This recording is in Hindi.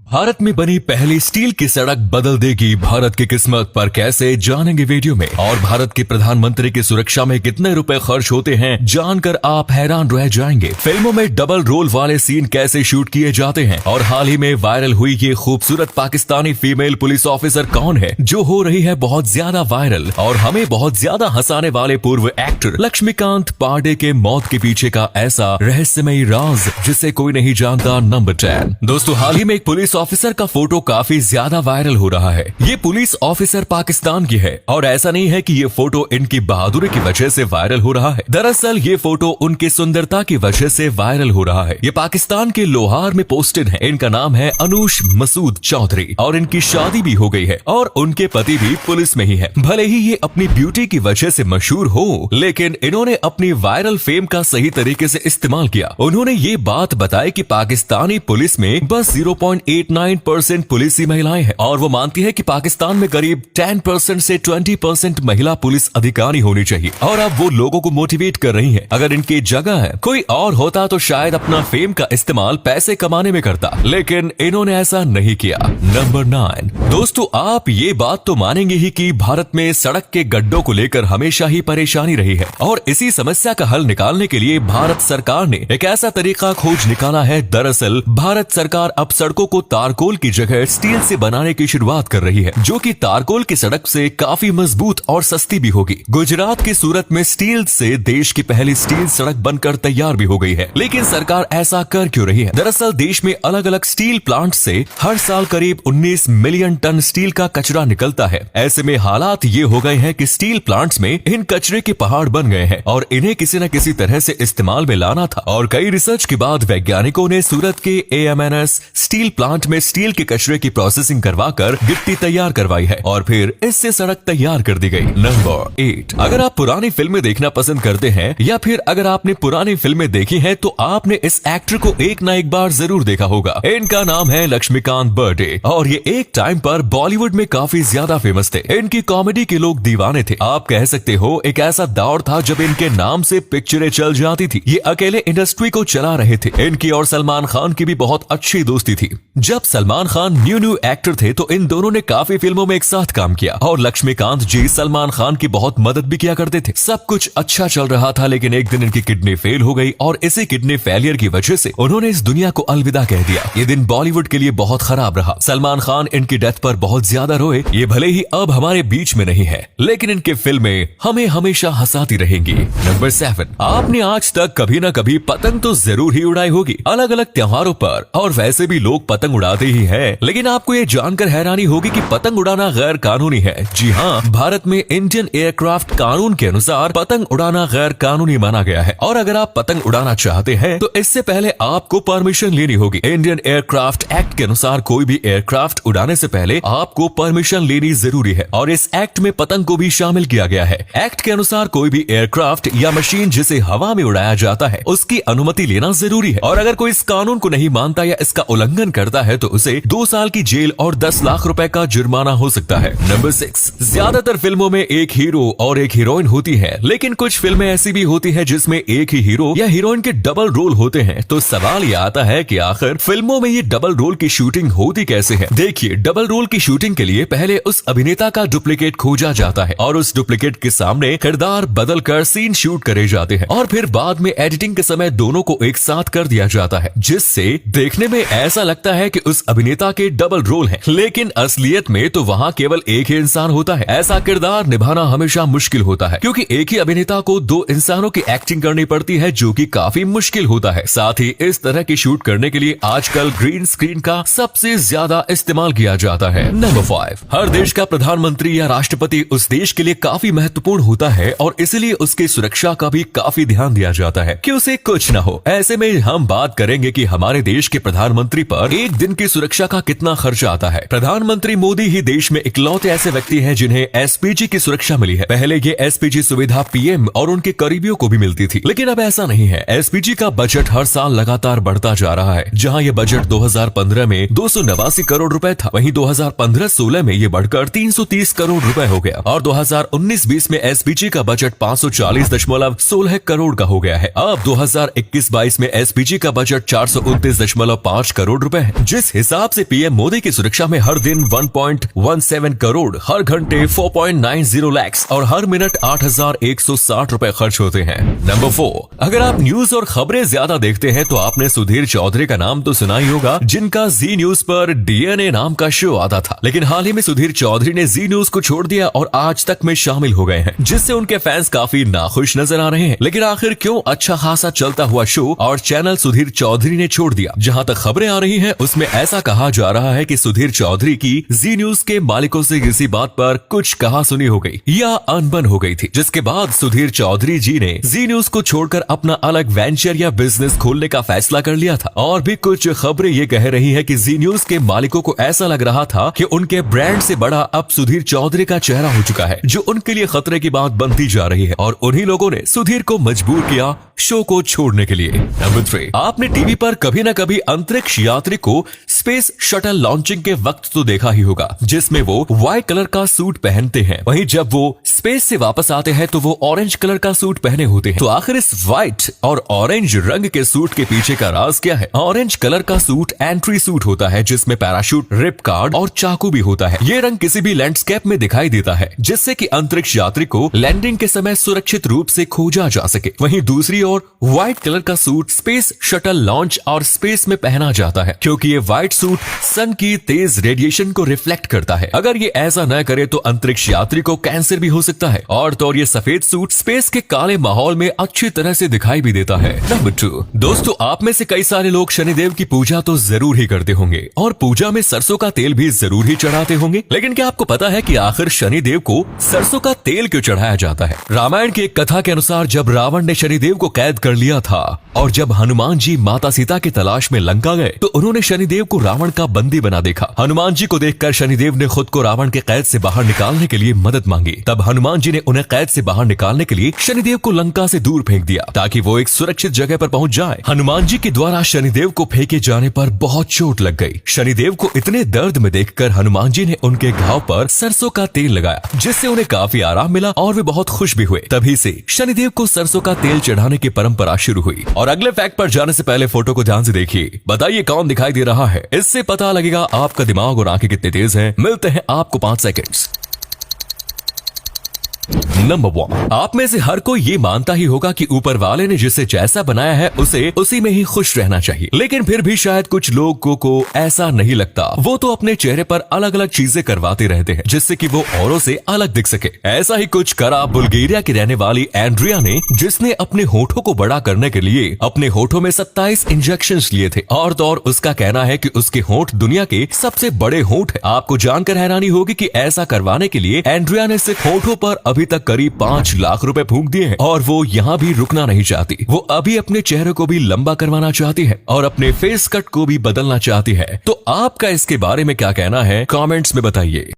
भारत में बनी पहली स्टील की सड़क बदल देगी भारत की किस्मत, पर कैसे जानेंगे वीडियो में। और भारत के प्रधानमंत्री की सुरक्षा में कितने रुपए खर्च होते हैं जानकर आप हैरान रह जाएंगे। फिल्मों में डबल रोल वाले सीन कैसे शूट किए जाते हैं और हाल ही में वायरल हुई ये खूबसूरत पाकिस्तानी फीमेल पुलिस ऑफिसर कौन है जो हो रही है बहुत ज्यादा वायरल। और हमें बहुत ज्यादा हंसाने वाले पूर्व एक्टर लक्ष्मीकांत पांडे के मौत के पीछे का ऐसा रहस्यमयी राज जिसे कोई नहीं जानता। नंबर 10 दोस्तों, हाल ही में एक पुलिस ऑफिसर का फोटो काफी ज्यादा वायरल हो रहा है। ये पुलिस ऑफिसर पाकिस्तान की है और ऐसा नहीं है कि ये फोटो इनकी बहादुरी की वजह से वायरल हो रहा है। दरअसल ये फोटो उनकी सुंदरता की वजह से वायरल हो रहा है। ये पाकिस्तान के लोहार में पोस्टेड है। इनका नाम है अनुष मसूद चौधरी और इनकी शादी भी हो गई है और उनके पति भी पुलिस में ही है। भले ही ये अपनी ब्यूटी की वजह से मशहूर हो, लेकिन इन्होंने अपनी वायरल फेम का सही तरीके से इस्तेमाल किया। उन्होंने ये बात बताई कि पाकिस्तानी पुलिस में बस 0.89% पुलिस महिलाएं हैं और वो मानती है कि पाकिस्तान में करीब 10% से 20% महिला पुलिस अधिकारी होनी चाहिए। और अब वो लोगों को मोटिवेट कर रही है। अगर इनकी जगह है कोई और होता तो शायद अपना फेम का इस्तेमाल पैसे कमाने में करता, लेकिन इन्होंने ऐसा नहीं किया। नंबर 9 दोस्तों, आप ये बात तो मानेंगे ही कि भारत में सड़क के गड्ढों को लेकर हमेशा ही परेशानी रही है और इसी समस्या का हल निकालने के लिए भारत सरकार ने एक ऐसा तरीका खोज निकाला है। दरअसल भारत सरकार अब सड़कों को तारकोल की जगह स्टील से बनाने की शुरुआत कर रही है, जो कि तारकोल की सड़क से काफी मजबूत और सस्ती भी होगी। गुजरात की सूरत में स्टील से देश की पहली स्टील सड़क बनकर तैयार भी हो गई है, लेकिन सरकार ऐसा कर क्यों रही है? दरअसल देश में अलग अलग स्टील प्लांट से हर साल करीब 19 मिलियन टन स्टील का कचरा निकलता है। ऐसे में हालात ये हो गए हैं कि स्टील प्लांट्स में इन कचरे के पहाड़ बन गए हैं और इन्हें किसी न किसी तरह से इस्तेमाल में लाना था। और कई रिसर्च के बाद वैज्ञानिकों ने सूरत के AMNS स्टील प्लांट में स्टील के कचरे की प्रोसेसिंग करवाकर गिट्टी तैयार करवाई है और फिर इससे सड़क तैयार कर दी गई। नंबर 8 अगर आप पुरानी फिल्में देखना पसंद करते हैं या फिर अगर आपने पुरानी फिल्में देखी हैं तो आपने इस एक्टर को एक ना एक बार जरूर देखा होगा। इनका नाम है लक्ष्मीकांत बर्डे और ये एक टाइम पर बॉलीवुड में काफी ज्यादा फेमस थे। इनकी कॉमेडी के लोग दीवाने थे। आप कह सकते हो एक ऐसा दौर था जब इनके नाम से पिक्चरें चल जाती थी। ये अकेले इंडस्ट्री को चला रहे थे। इनकी और सलमान खान की भी बहुत अच्छी दोस्ती थी। जब सलमान खान न्यू एक्टर थे तो इन दोनों ने काफी फिल्मों में एक साथ काम किया और लक्ष्मीकांत जी सलमान खान की बहुत मदद भी किया करते थे। सब कुछ अच्छा चल रहा था, लेकिन एक दिन इनकी किडनी फेल हो गई और इसी किडनी फेलियर की वजह से उन्होंने इस दुनिया को अलविदा कह दिया। ये दिन बॉलीवुड के लिए बहुत खराब रहा। सलमान खान इनकी डेथ पर बहुत ज्यादा रोए। ये भले ही अब हमारे बीच में नहीं है, लेकिन इनके फिल्में हमें हमेशा हंसाती रहेंगी। नंबर 7 आपने आज तक कभी न कभी पतंग तो जरूर ही उड़ाई होगी अलग अलग त्योहारों पर, और वैसे भी लोग पतंग उड़ाते ही हैं। लेकिन आपको ये जानकर हैरानी होगी कि पतंग उड़ाना गैर कानूनी है। जी हाँ, भारत में इंडियन एयरक्राफ्ट कानून के अनुसार पतंग उड़ाना गैर कानूनी माना गया है और अगर आप पतंग उड़ाना चाहते हैं तो इससे पहले आपको परमिशन लेनी होगी। इंडियन एयरक्राफ्ट एक्ट के अनुसार कोई भी एयरक्राफ्ट उड़ाने से पहले आपको परमिशन लेनी जरूरी है और इस एक्ट में पतंग को भी शामिल किया गया है। एक्ट के अनुसार कोई भी एयरक्राफ्ट या मशीन जिसे हवा में उड़ाया जाता है उसकी अनुमति लेना जरूरी है और अगर कोई इस कानून को नहीं मानता या इसका उल्लंघन करता है तो उसे 2 साल की जेल और 10 लाख रुपए का जुर्माना हो सकता है। नंबर 6 ज्यादातर फिल्मों में एक हीरो और एक हीरोइन होती है, लेकिन कुछ फिल्में ऐसी भी होती है जिसमें एक ही हीरो या हीरोइन के डबल रोल होते हैं। तो सवाल ये आता है कि आखिर फिल्मों में ये डबल रोल की शूटिंग होती कैसे है? देखिए, डबल रोल की शूटिंग के लिए पहले उस अभिनेता का डुप्लीकेट खोजा जाता है और उस डुप्लीकेट के सामने किरदार बदल कर सीन शूट करे जाते हैं और फिर बाद में एडिटिंग के समय दोनों को एक साथ कर दिया जाता है, जिससे देखने में ऐसा लगता है कि उस अभिनेता के डबल रोल है, लेकिन असलियत में तो वहाँ केवल एक ही इंसान होता है। ऐसा किरदार निभाना हमेशा मुश्किल होता है क्योंकि एक ही अभिनेता को 2 इंसानों की एक्टिंग करनी पड़ती है, जो कि काफी मुश्किल होता है। साथ ही इस तरह की शूट करने के लिए आजकल ग्रीन स्क्रीन का सबसे ज्यादा इस्तेमाल किया जाता है। नंबर 5 हर देश का प्रधानमंत्री या राष्ट्रपति उस देश के लिए काफी महत्वपूर्ण होता है और इसलिए उसकी सुरक्षा का भी काफी ध्यान दिया जाता है कि उसे कुछ न हो। ऐसे में हम बात करेंगे कि हमारे देश के प्रधानमंत्री पर एक दिन की सुरक्षा का कितना खर्चा आता है। प्रधानमंत्री मोदी ही देश में इकलौते ऐसे व्यक्ति हैं जिन्हें SPG की सुरक्षा मिली है। पहले ये SPG सुविधा PM और उनके करीबियों को भी मिलती थी, लेकिन अब ऐसा नहीं है। SPG का बजट हर साल लगातार बढ़ता जा रहा है। जहां ये बजट 2015 में 289 करोड़ रुपए था, वहीं 2015-16 में ये बढ़कर 330 करोड़ रुपए हो गया और 2019-20 में SPG का बजट 540.16 करोड़ का हो गया है। अब 2021-22 में SPG का बजट 429.5 करोड़ रुपए है, जिस हिसाब से पीएम मोदी की सुरक्षा में हर दिन 1.17 करोड़, हर घंटे 4.90 लाख और हर मिनट 8,160 रुपए खर्च होते हैं। नंबर 4, अगर आप न्यूज और खबरें ज्यादा देखते हैं तो आपने सुधीर चौधरी का नाम तो सुना ही होगा, जिनका जी न्यूज पर डीएनए नाम का शो आता था। लेकिन हाल ही में सुधीर चौधरी ने जी न्यूज को छोड़ दिया और आज तक में शामिल हो गए हैं, जिससे उनके फैंस काफी नाखुश नजर आ रहे हैं। लेकिन आखिर क्यों अच्छा खासा चलता हुआ शो और चैनल सुधीर चौधरी ने छोड़ दिया? जहां तक खबरें आ रही हैं, उसमें ऐसा कहा जा रहा है कि सुधीर चौधरी की जी न्यूज के मालिकों से किसी बात पर कुछ कहा सुनी हो गई या अनबन हो गई थी, जिसके बाद सुधीर चौधरी जी ने जी न्यूज को छोड़कर अपना अलग वेंचर या बिजनेस खोलने का फैसला कर लिया था। और भी कुछ खबरें ये कह रही है कि जी न्यूज के मालिकों को ऐसा लग रहा था कि उनके ब्रांड से बड़ा अब सुधीर चौधरी का चेहरा हो चुका है, जो उनके लिए खतरे की बात बनती जा रही है, और उन्हीं लोगों ने सुधीर को मजबूर किया शो को छोड़ने के लिए। नंबर 3, आपने टीवी पर कभी न कभी अंतरिक्ष यात्री को स्पेस शटल लॉन्चिंग के वक्त तो देखा ही होगा, जिसमें वो व्हाइट कलर का सूट पहनते हैं, वहीं जब वो स्पेस से वापस आते हैं तो वो ऑरेंज कलर का सूट पहने होते हैं। तो आखिर इस व्हाइट और ऑरेंज रंग के सूट के पीछे का राज क्या है? ऑरेंज कलर का सूट एंट्री सूट होता है, जिसमें पैराशूट, रिप कार्ड और चाकू भी होता है। ये रंग किसी भी लैंडस्केप में दिखाई देता है, जिससे कि अंतरिक्ष यात्री को लैंडिंग के समय सुरक्षित रूप से खोजा जा सके। वहीं दूसरी ओर व्हाइट कलर का सूट स्पेस शटल लॉन्च और स्पेस में पहना जाता है, क्योंकि ये व्हाइट सूट सन की तेज रेडिएशन को रिफ्लेक्ट करता है। अगर ये ऐसा न करे तो अंतरिक्ष यात्री को कैंसर भी हो सकता है। और तो और ये सफेद सूट स्पेस के काले माहौल में अच्छी तरह से दिखाई भी देता है। नंबर 2, दोस्तों, आप में से कई सारे लोग शनिदेव की पूजा तो जरूर ही करते होंगे और पूजा में सरसों का तेल भी जरूर ही चढ़ाते होंगे। लेकिन क्या आपको पता है कि आखिर शनिदेव को सरसों का तेल क्यों चढ़ाया जाता है? रामायण की एक कथा के अनुसार जब रावण ने शनिदेव को कैद कर लिया था और जब हनुमान जी माता सीता की तलाश में लंका गए तो उन्होंने शनिदेव को रावण का बंदी बना देखा। हनुमान जी को देखकर शनिदेव ने खुद को रावण के कैद से बाहर निकालने के लिए मदद मांगी। तब हनुमान जी ने उन्हें कैद से बाहर निकालने के लिए शनिदेव को लंका से दूर फेंक दिया ताकि वो एक सुरक्षित जगह पर पहुंच जाए। हनुमान जी के द्वारा शनिदेव को फेंके जाने पर बहुत चोट लग गई। शनिदेव को इतने दर्द में देखकर हनुमान जी ने उनके घाव पर सरसों का तेल लगाया, जिससे उन्हें काफी आराम मिला और वे बहुत खुश भी हुए। तभी से शनिदेव को सरसों का तेल चढ़ाने की परंपरा शुरू हुई। और अगले फैक्ट पर जाने से पहले फोटो को ध्यान से देखिए, बताइए कौन दिखाई दे रहा है? इससे पता लगेगा आपका दिमाग और आंखें कितने तेज हैं। मिलते हैं आपको 5 सेकंड्स। नंबर 1, आप में से हर कोई ये मानता ही होगा कि ऊपर वाले ने जिसे जैसा बनाया है उसे उसी में ही खुश रहना चाहिए। लेकिन फिर भी शायद कुछ लोगों को ऐसा नहीं लगता। वो तो अपने चेहरे पर अलग अलग चीजें करवाते रहते हैं, जिससे कि वो औरों से अलग दिख सके। ऐसा ही कुछ करा बुल्गारिया की रहने वाली एंड्रिया ने, जिसने अपने होठों को बड़ा करने के लिए अपने होठों में 27 इंजेक्शन लिए थे। और तो और उसका कहना है कि उसके होठ दुनिया के सबसे बड़े होठ है। आपको जानकर हैरानी होगी कि ऐसा करवाने के लिए एंड्रिया ने सिर्फ होठों पर अभी तक करीब 5 लाख रुपए फूंक दिए हैं। और वो यहाँ भी रुकना नहीं चाहती। वो अभी अपने चेहरे को भी लंबा करवाना चाहती है और अपने फेस कट को भी बदलना चाहती है। तो आपका इसके बारे में क्या कहना है? कमेंट्स में बताइए।